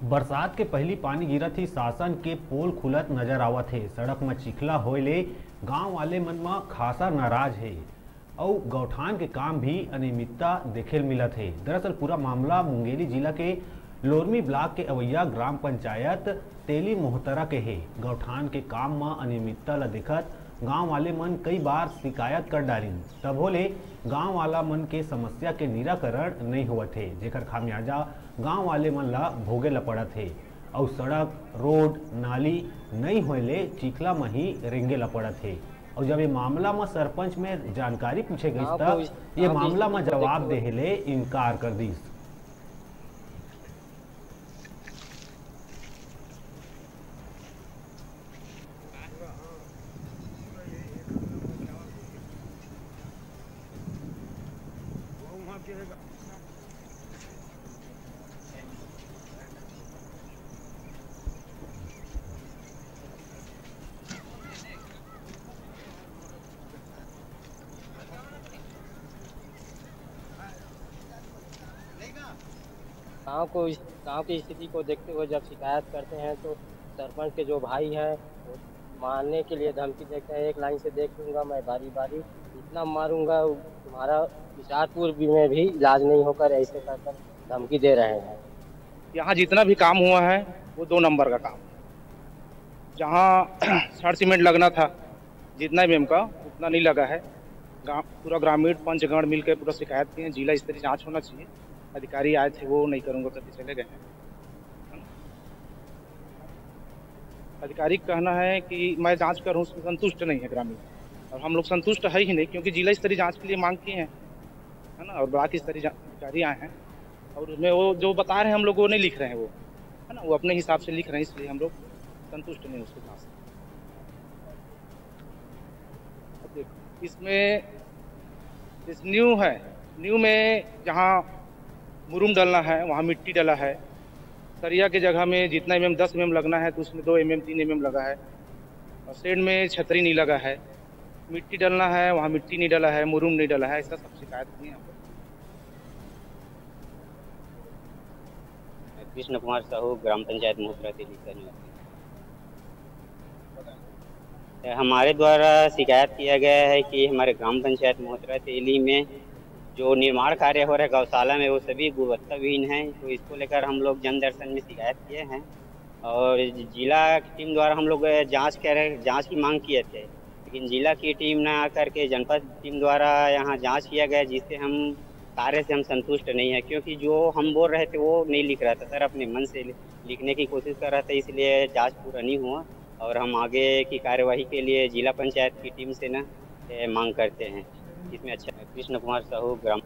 बरसात के पहली पानी गिरत ही शासन के पोल खुलत नजर आवत है। सड़क में चिखला होले गांव वाले मन में खासा नाराज है और गौठान के काम भी अनियमितता देखे मिलत है। दरअसल पूरा मामला मुंगेली जिला के लोरमी ब्लॉक के अवैया ग्राम पंचायत तेली मोहतरा के है। गौठान के काम में अनियमितता ला देखत गांव वाले मन कई बार शिकायत कर डालिन, तब होले गांव वाला मन के समस्या के निराकरण नहीं हुआ थे, जेकर खामियाजा गांव वाले मन ला भोगे ला पड़त है। और सड़क रोड नाली नहीं होले चिखला में ही रेंगे ला पड़त है। और जब ये मामला में सरपंच में जानकारी पूछे गई तब ये मामला में जवाब देले इनकार कर दी। गांव की स्थिति को देखते हुए जब शिकायत करते हैं तो सरपंच के जो भाई हैं वो मारने के लिए धमकी देते हैं। एक लाइन से देख लूँगा मैं बारी बारी, इतना मारूंगा तुम्हारा विचारपुर में भी इलाज नहीं होकर, ऐसे कर धमकी दे रहे हैं। यहाँ जितना भी काम हुआ है वो 2 नंबर का काम। जहाँ छड़ सीमेंट लगना था जितना भी का उतना नहीं लगा है। पूरा ग्रामीण पंचगण मिलकर पूरा शिकायत की है, जिला स्तरीय जांच होना चाहिए। अधिकारी आए थे, वो नहीं करूँगा करके चले गए हैं। अधिकारी का कहना है कि मैं जांच कर हूँ, उसमें संतुष्ट नहीं है ग्रामीण, और हम लोग संतुष्ट है ही नहीं, क्योंकि जिला स्तरीय जांच के लिए मांग किए हैं, है ना। और ब्लॉक स्तरीय अधिकारी आए हैं और उसमें वो जो बता रहे हैं हम लोग वो नहीं लिख रहे हैं, वो है ना, वो अपने हिसाब से लिख रहे हैं, इसलिए हम लोग संतुष्ट नहीं उसके पास। देखो इसमें न्यू है, न्यू में जहाँ मुरुम डालना है वहाँ मिट्टी डाला है। सरिया के जगह में जितना mm 10 mm लगना है तो उसमें 2 mm 3 mm लगा है। और शेड में छतरी नहीं लगा है। मिट्टी डालना है वहाँ मिट्टी नहीं डाला है, मुरुम नहीं डाला है। ऐसा सब शिकायत की है। कृष्ण कुमार साहू, ग्राम पंचायत मोहतरा तेली का निवासी। हमारे द्वारा शिकायत किया गया है कि हमारे ग्राम पंचायत मोहतरा तेली में जो निर्माण कार्य हो रहा है गौशाला में वो सभी गुणवत्ताहीन हैं। तो इसको लेकर हम लोग जन दर्शन में शिकायत किए हैं और जिला की टीम द्वारा हम लोग जांच की मांग किए थे, लेकिन जिला की टीम न आकर के जनपद टीम द्वारा यहाँ जांच किया गया, जिससे हम कार्य से हम संतुष्ट नहीं है। क्योंकि जो हम बोल रहे थे वो नहीं लिख रहा था सर, अपने मन से लिखने की कोशिश कर रहा था, इसलिए जाँच पूरा नहीं हुआ। और हम आगे की कार्यवाही के लिए जिला पंचायत की टीम से न मांग करते हैं। इसमें अच्छा कृष्ण कुमार साहू, ग्राम